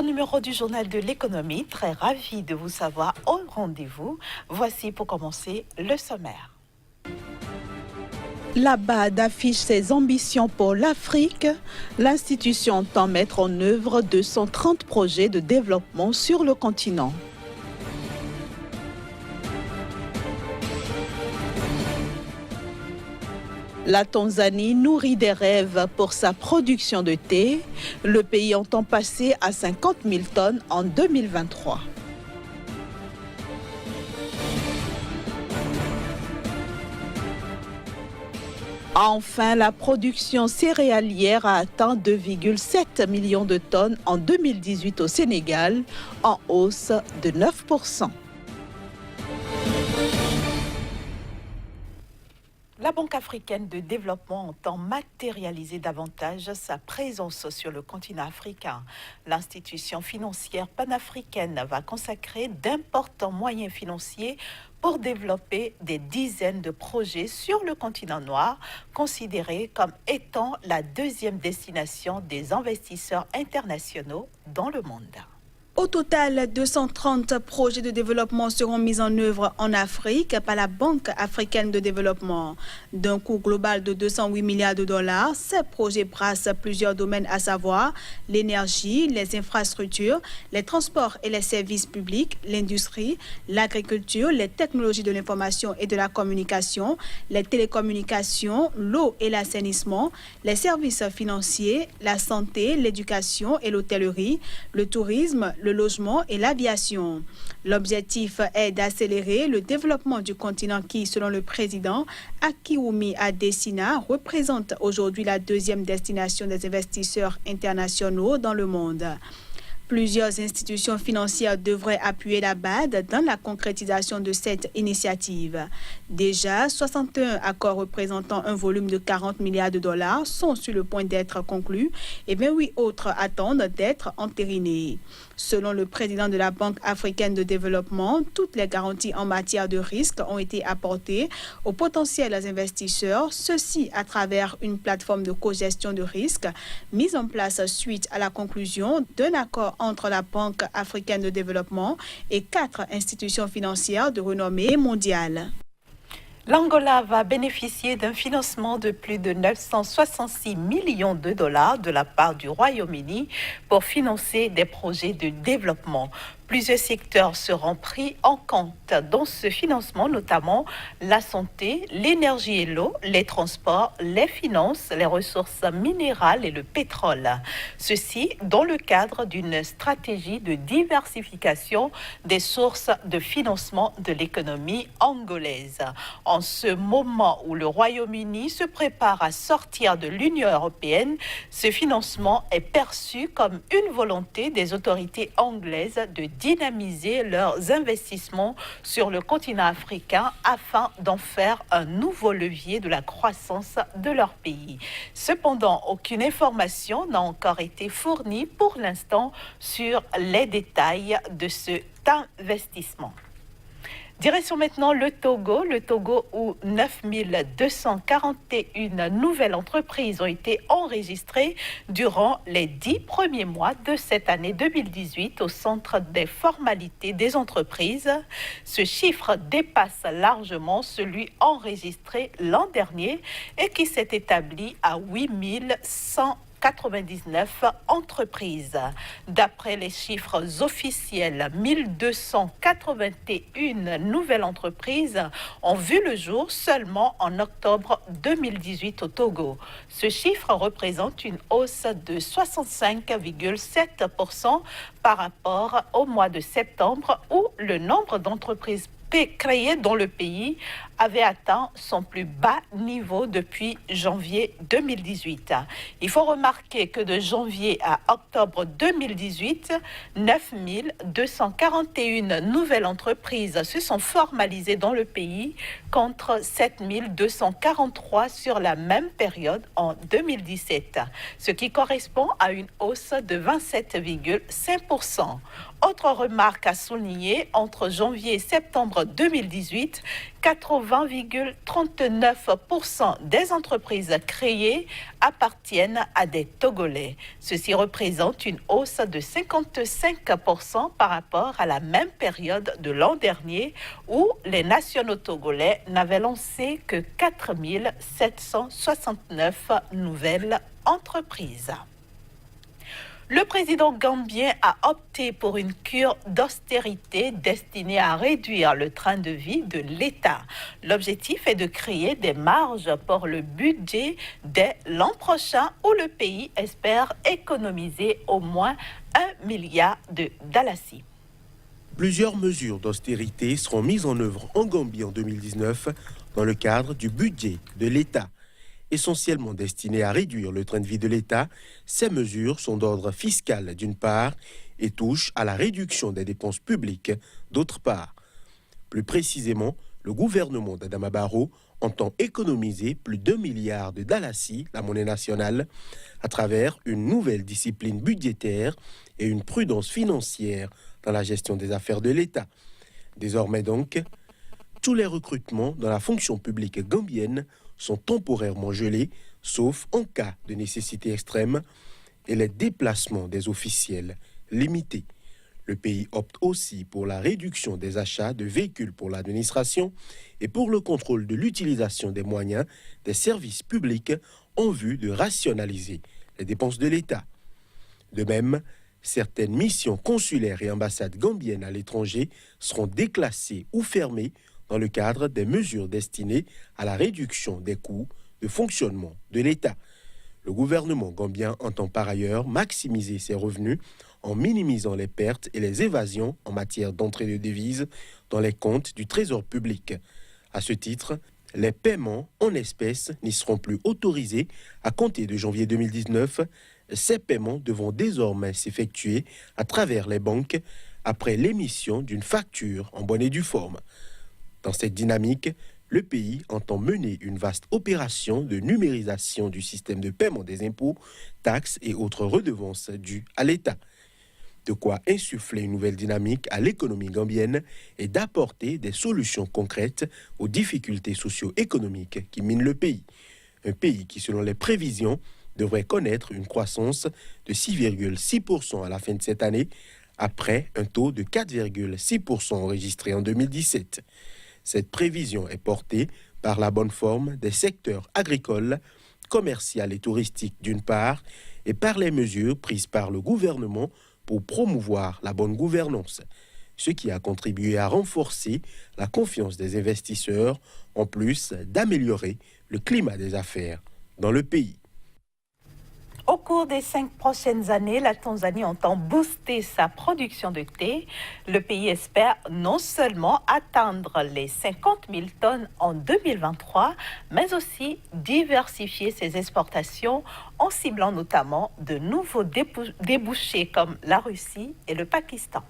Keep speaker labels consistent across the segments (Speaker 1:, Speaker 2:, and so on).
Speaker 1: Nouveau numéro du journal de l'économie, très ravi de vous savoir au rendez-vous. Voici pour commencer le sommaire. La BAD affiche ses ambitions pour l'Afrique. L'institution entend mettre en œuvre 230 projets de développement sur le continent. La Tanzanie nourrit des rêves pour sa production de thé. Le pays entend passer à 50 000 tonnes en 2023. Enfin, la production céréalière a atteint 2,7 millions de tonnes en 2018 au Sénégal, en hausse de 9%. La Banque africaine de développement entend matérialiser davantage sa présence sur le continent africain. L'institution financière panafricaine va consacrer d'importants moyens financiers pour développer des dizaines de projets sur le continent noir, considéré comme étant la deuxième destination des investisseurs internationaux dans le monde.
Speaker 2: Au total, 230 projets de développement seront mis en œuvre en Afrique par la Banque africaine de développement. D'un coût global de 208 milliards de dollars, ces projets brassent plusieurs domaines, à savoir l'énergie, les infrastructures, les transports et les services publics, l'industrie, l'agriculture, les technologies de l'information et de la communication, les télécommunications, l'eau et l'assainissement, les services financiers, la santé, l'éducation et l'hôtellerie, le tourisme, le logement et l'aviation. L'objectif est d'accélérer le développement du continent qui, selon le président Akiwumi Adesina, représente aujourd'hui la deuxième destination des investisseurs internationaux dans le monde. Plusieurs institutions financières devraient appuyer la BAD dans la concrétisation de cette initiative. Déjà, 61 accords représentant un volume de 40 milliards de dollars sont sur le point d'être conclus et 28 autres attendent d'être entérinés. Selon le président de la Banque africaine de développement, toutes les garanties en matière de risque ont été apportées aux potentiels investisseurs, ceci à travers une plateforme de cogestion de risque mise en place suite à la conclusion d'un accord entre la Banque africaine de développement et 4 institutions financières de renommée mondiale.
Speaker 1: L'Angola va bénéficier d'un financement de plus de 966 millions de dollars de la part du Royaume-Uni pour financer des projets de développement. Plusieurs secteurs seront pris en compte dans ce financement, notamment la santé, l'énergie et l'eau, les transports, les finances, les ressources minérales et le pétrole. Ceci dans le cadre d'une stratégie de diversification des sources de financement de l'économie angolaise. En ce moment où le Royaume-Uni se prépare à sortir de l'Union européenne, ce financement est perçu comme une volonté des autorités anglaises de dynamiser leurs investissements sur le continent africain afin d'en faire un nouveau levier de la croissance de leur pays. Cependant, aucune information n'a encore été fournie pour l'instant sur les détails de cet investissement. Direction maintenant le Togo où 9241 nouvelles entreprises ont été enregistrées durant les 10 premiers mois de cette année 2018 au centre des formalités des entreprises. Ce chiffre dépasse largement celui enregistré l'an dernier et qui s'est établi à 8199 entreprises. D'après les chiffres officiels, 1281 nouvelles entreprises ont vu le jour seulement en octobre 2018 au Togo. Ce chiffre représente une hausse de 65,7% par rapport au mois de septembre où le nombre d'entreprises créées dans le pays avait atteint son plus bas niveau depuis janvier 2018. Il faut remarquer que de janvier à octobre 2018, 9241 nouvelles entreprises se sont formalisées dans le pays contre 7243 sur la même période en 2017, ce qui correspond à une hausse de 27,5%. Autre remarque à souligner, entre janvier et septembre 2018, 80 80,39% des entreprises créées appartiennent à des Togolais. Ceci représente une hausse de 55% par rapport à la même période de l'an dernier où les nationaux togolais n'avaient lancé que 4 769 nouvelles entreprises. Le président gambien a opté pour une cure d'austérité destinée à réduire le train de vie de l'État. L'objectif est de créer des marges pour le budget dès l'an prochain où le pays espère économiser au moins 1 milliard de dalasi.
Speaker 3: Plusieurs mesures d'austérité seront mises en œuvre en Gambie en 2019 dans le cadre du budget de l'État. Essentiellement destinées à réduire le train de vie de l'État, ces mesures sont d'ordre fiscal d'une part et touchent à la réduction des dépenses publiques d'autre part. Plus précisément, le gouvernement d'Adama Barrow entend économiser plus d'1 milliard de dalasi, la monnaie nationale, à travers une nouvelle discipline budgétaire et une prudence financière dans la gestion des affaires de l'État. Désormais donc, tous les recrutements dans la fonction publique gambienne sont temporairement gelés, sauf en cas de nécessité extrême, et les déplacements des officiels limités. Le pays opte aussi pour la réduction des achats de véhicules pour l'administration et pour le contrôle de l'utilisation des moyens des services publics en vue de rationaliser les dépenses de l'État. De même, certaines missions consulaires et ambassades gambiennes à l'étranger seront déclassées ou fermées dans le cadre des mesures destinées à la réduction des coûts de fonctionnement de l'État. Le gouvernement gambien entend par ailleurs maximiser ses revenus en minimisant les pertes et les évasions en matière d'entrée de devises dans les comptes du Trésor public. À ce titre, les paiements en espèces n'y seront plus autorisés à compter de janvier 2019. Ces paiements devront désormais s'effectuer à travers les banques après l'émission d'une facture en bonne et due forme. Dans cette dynamique, le pays entend mener une vaste opération de numérisation du système de paiement des impôts, taxes et autres redevances dues à l'État. De quoi insuffler une nouvelle dynamique à l'économie gambienne et d'apporter des solutions concrètes aux difficultés socio-économiques qui minent le pays. Un pays qui, selon les prévisions, devrait connaître une croissance de 6,6% à la fin de cette année, après un taux de 4,6% enregistré en 2017. Cette prévision est portée par la bonne forme des secteurs agricoles, commercial et touristique d'une part, et par les mesures prises par le gouvernement pour promouvoir la bonne gouvernance, ce qui a contribué à renforcer la confiance des investisseurs, en plus d'améliorer le climat des affaires dans le pays.
Speaker 1: Au cours des 5 prochaines années, la Tanzanie entend booster sa production de thé. Le pays espère non seulement atteindre les 50 000 tonnes en 2023, mais aussi diversifier ses exportations en ciblant notamment de nouveaux débouchés comme la Russie et le Pakistan.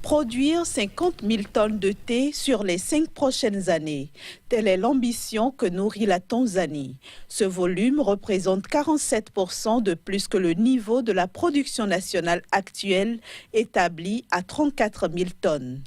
Speaker 2: Produire 50 000 tonnes de thé sur les 5 prochaines années. Telle est l'ambition que nourrit la Tanzanie. Ce volume représente 47% de plus que le niveau de la production nationale actuelle, établie à 34 000 tonnes.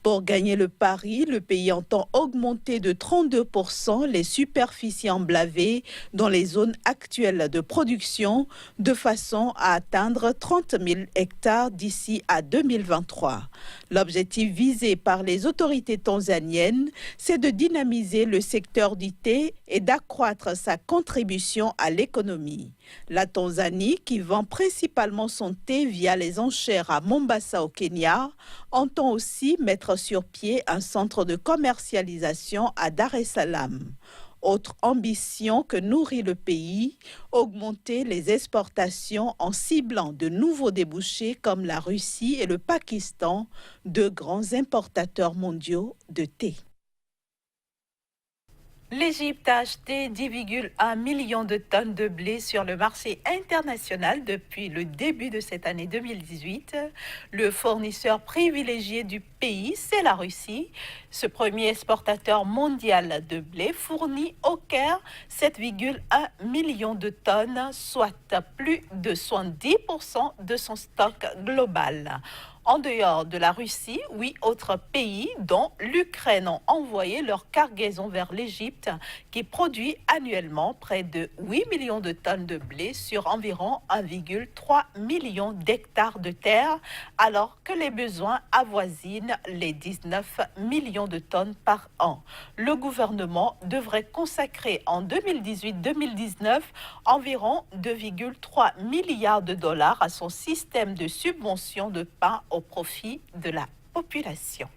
Speaker 2: Pour gagner le pari, le pays entend augmenter de 32% les superficies emblavées dans les zones actuelles de production, de façon à atteindre 30 000 hectares d'ici à 2023. L'objectif visé par les autorités tanzaniennes, c'est de dynamiser le secteur du thé et d'accroître sa contribution à l'économie. La Tanzanie, qui vend principalement son thé via les enchères à Mombasa au Kenya, entend aussi mettre sur pied un centre de commercialisation à Dar es Salaam. Autre ambition que nourrit le pays, augmenter les exportations en ciblant de nouveaux débouchés comme la Russie et le Pakistan, deux grands importateurs mondiaux de thé.
Speaker 1: L'Égypte a acheté 10,1 millions de tonnes de blé sur le marché international depuis le début de cette année 2018. Le fournisseur privilégié du pays, c'est la Russie. Ce premier exportateur mondial de blé fournit au Caire 7,1 millions de tonnes, soit plus de 70% de son stock global. En dehors de la Russie, 8 autres pays, dont l'Ukraine, ont envoyé leur cargaison vers l'Égypte, qui produit annuellement près de 8 millions de tonnes de blé sur environ 1,3 million d'hectares de terre, alors que les besoins avoisinent les 19 millions de tonnes par an. Le gouvernement devrait consacrer en 2018-2019 environ 2,3 milliards de dollars à son système de subvention de pain au profit de la population.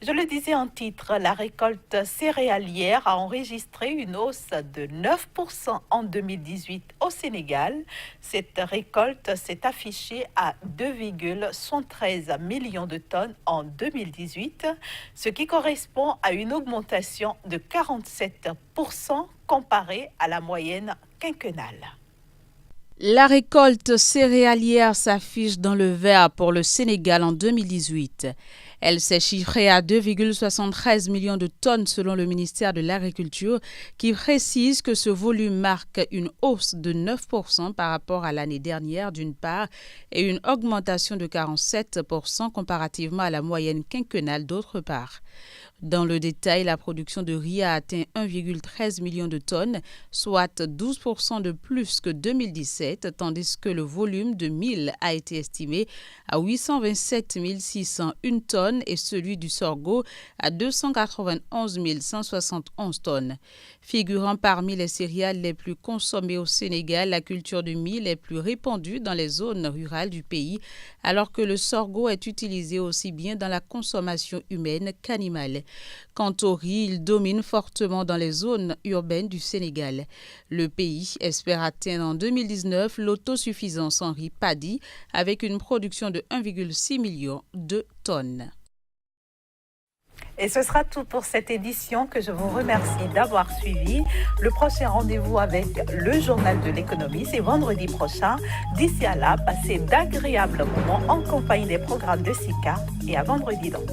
Speaker 1: Je le disais en titre, la récolte céréalière a enregistré une hausse de 9% en 2018 au Sénégal. Cette récolte s'est affichée à 2,113 millions de tonnes en 2018, ce qui correspond à une augmentation de 47% comparée à la moyenne quinquennale.
Speaker 4: La récolte céréalière s'affiche dans le vert pour le Sénégal en 2018. Elle s'est chiffrée à 2,73 millions de tonnes selon le ministère de l'Agriculture qui précise que ce volume marque une hausse de 9% par rapport à l'année dernière d'une part et une augmentation de 47% comparativement à la moyenne quinquennale d'autre part. Dans le détail, la production de riz a atteint 1,13 million de tonnes, soit 12% de plus que 2017, tandis que le volume de mil a été estimé à 827 601 tonnes et celui du sorgho à 291 171 tonnes. Figurant parmi les céréales les plus consommées au Sénégal, la culture de mil est plus répandue dans les zones rurales du pays, alors que le sorgho est utilisé aussi bien dans la consommation humaine qu'animale. Quant au riz, il domine fortement dans les zones urbaines du Sénégal. Le pays espère atteindre en 2019 l'autosuffisance en riz paddy avec une production de 1,6 million de tonnes.
Speaker 1: Et ce sera tout pour cette édition que je vous remercie d'avoir suivi. Le prochain rendez-vous avec le Journal de l'économie, c'est vendredi prochain. D'ici là, passez d'agréables moments en compagnie des programmes de SICA et à vendredi donc.